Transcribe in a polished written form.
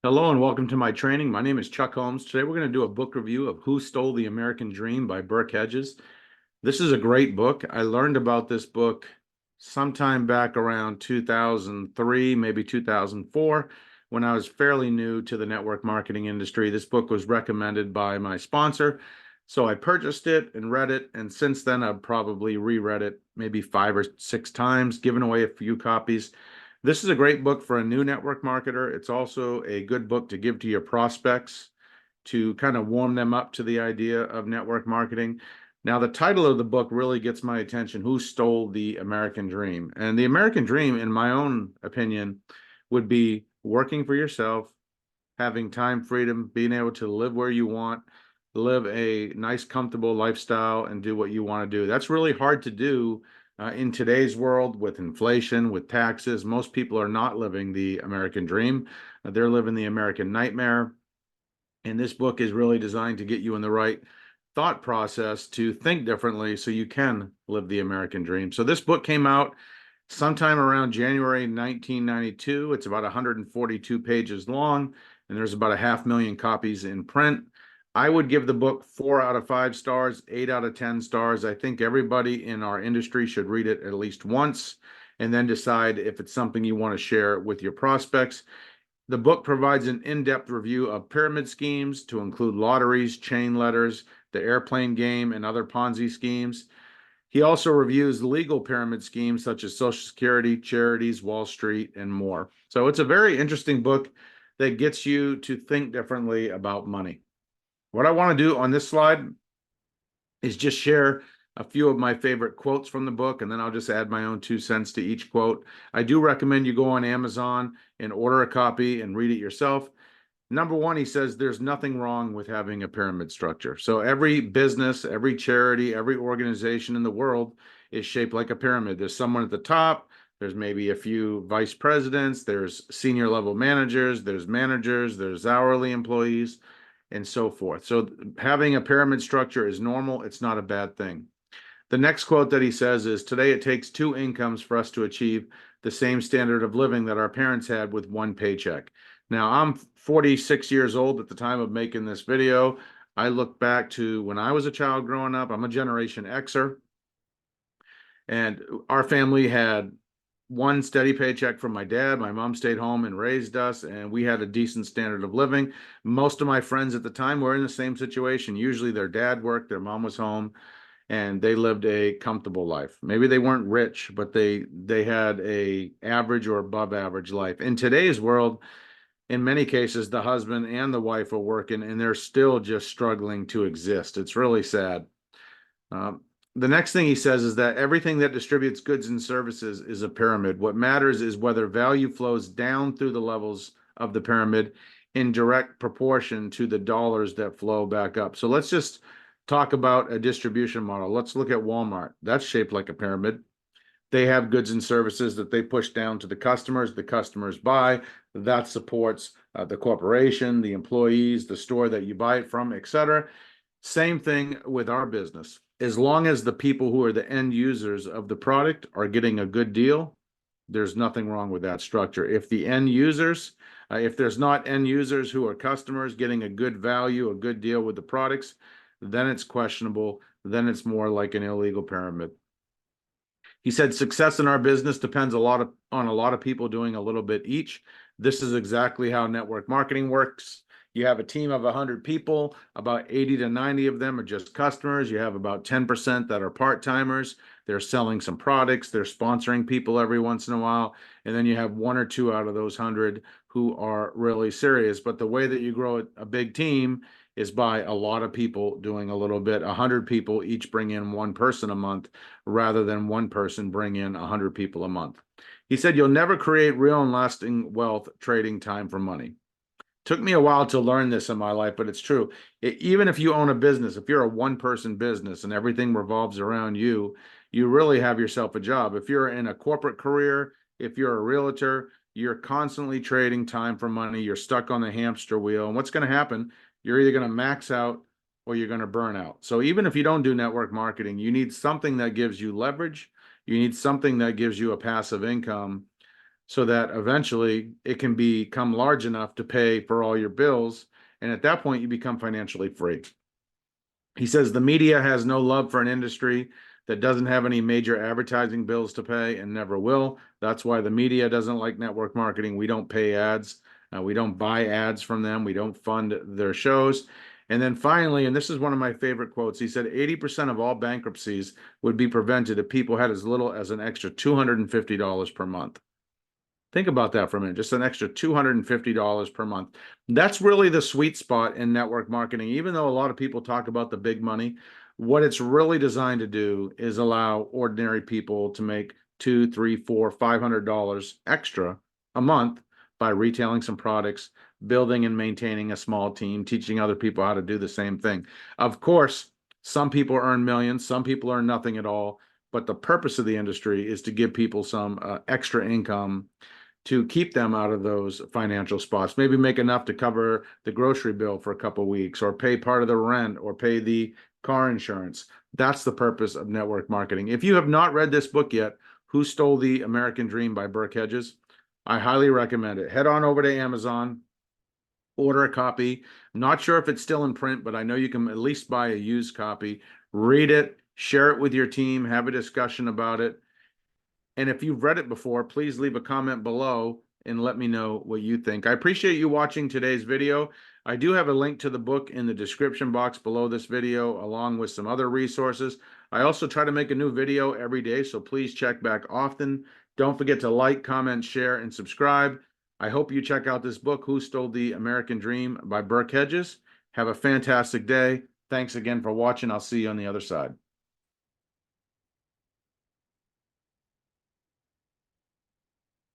Hello and welcome to my training. My name is Chuck Holmes. Today we're going to do a book review of Who Stole the American Dream by Burke Hedges. This is a great book. I learned about this book sometime back around 2003, maybe 2004, when I was fairly new to the network marketing industry. This book was recommended by my sponsor, so I purchased it and read it, and since then I've probably reread it maybe 5 or 6 times, given away a few copies. This is a great book for a new network marketer. It's also a good book to give to your prospects to kind of warm them up to the idea of network marketing. Now, the title of the book really gets my attention: Who Stole the American Dream? And the American Dream, in my own opinion, would be working for yourself, having time freedom, being able to live where you want, live a nice, comfortable lifestyle, and do what you want to do. That's really hard to do in today's world with inflation, with taxes. Most people are not living the American dream. They're living the American nightmare. And this book is really designed to get you in the right thought process to think differently so you can live the American dream. So this book came out sometime around January 1992. It's about 142 pages long, and there's about 500,000 copies in print. I would give the book 4 out of 5 stars, 8 out of 10 stars. I think everybody in our industry should read it at least once and then decide if it's something you want to share with your prospects. The book provides an in-depth review of pyramid schemes to include lotteries, chain letters, the airplane game, and other Ponzi schemes. He also reviews legal pyramid schemes such as Social Security, charities, Wall Street, and more. So it's a very interesting book that gets you to think differently about money. What I want to do on this slide is just share a few of my favorite quotes from the book, and then I'll just add my own 2 cents to each quote. I do recommend you go on Amazon and order a copy and read it yourself. Number one, he says there's nothing wrong with having a pyramid structure. So every business, every charity, every organization in the world is shaped like a pyramid. There's someone at the top, there's maybe a few vice presidents, there's senior level managers, there's hourly employees, and so forth. So having a pyramid structure is normal. It's not a bad thing. The next quote that he says is, "Today it takes 2 incomes for us to achieve the same standard of living that our parents had with one paycheck." Now, I'm 46 years old at the time of making this video. I look back to when I was a child growing up. I'm a Generation Xer, and our family had one steady paycheck from my dad. My mom stayed home and raised us, and we had a decent standard of living. Most of my friends at the time were in the same situation. Usually their dad worked, their mom was home, and they lived a comfortable life. Maybe they weren't rich, but they had a average or above average life. In today's world, in many cases, the husband and the wife are working, and they're still just struggling to exist. It's really sad. Um, the next thing he says is that everything that distributes goods and services is a pyramid. What matters is whether value flows down through the levels of the pyramid in direct proportion to the dollars that flow back up. So let's just talk about a distribution model. Let's look at Walmart. That's shaped like a pyramid. They have goods and services that they push down to the customers buy. That supports the corporation, the employees, the store that you buy it from, etc. Same thing with our business. As long as the people who are the end users of the product are getting a good deal, there's nothing wrong with that structure. If the end users, if there's not end users who are customers getting a good value, a good deal with the products, then it's questionable. Then it's more like an illegal pyramid. He said success in our business depends on a lot of people doing a little bit each. This is exactly how network marketing works. You have a team of 100 people, about 80 to 90 of them are just customers. You have about 10% that are part-timers. They're selling some products. They're sponsoring people every once in a while. And then you have 1 or 2 out of those 100 who are really serious. But the way that you grow a big team is by a lot of people doing a little bit. 100 people each bring in one person a month rather than one person bring in 100 people a month. He said, you'll never create real and lasting wealth trading time for money. Took me a while to learn this in my life, but it's true. Even if you own a business, if you're a one-person business and everything revolves around you, you really have yourself a job. If you're in a corporate career, if you're a realtor, you're constantly trading time for money. You're stuck on the hamster wheel. And what's going to happen? You're either going to max out or you're going to burn out. So even if you don't do network marketing, you need something that gives you leverage. You need something that gives you a passive income so that eventually it can become large enough to pay for all your bills. And at that point, you become financially free. He says the media has no love for an industry that doesn't have any major advertising bills to pay and never will. That's why the media doesn't like network marketing. We don't pay ads. We don't buy ads from them. We don't fund their shows. And then finally, and this is one of my favorite quotes, he said 80% of all bankruptcies would be prevented if people had as little as an extra $250 per month. Think about that for a minute, just an extra $250 per month. That's really the sweet spot in network marketing. Even though a lot of people talk about the big money, what it's really designed to do is allow ordinary people to make $200, $300, $400, $500 extra a month by retailing some products, building and maintaining a small team, teaching other people how to do the same thing. Of course, some people earn millions, some people earn nothing at all, but the purpose of the industry is to give people some extra income to keep them out of those financial spots. Maybe make enough to cover the grocery bill for a couple of weeks, or pay part of the rent, or pay the car insurance. That's the purpose of network marketing. If you have not read this book yet, Who Stole the American Dream by Burke Hedges, I highly recommend it. Head on over to Amazon, order a copy. I'm not sure if it's still in print, but I know you can at least buy a used copy. Read it, share it with your team, have a discussion about it. And if you've read it before, please leave a comment below and let me know what you think. I appreciate you watching today's video. I do have a link to the book in the description box below this video, along with some other resources. I also try to make a new video every day, so please check back often. Don't forget to like, comment, share, and subscribe. I hope you check out this book, Who Stole the American Dream by Burke Hedges. Have a fantastic day. Thanks again for watching. I'll see you on the other side.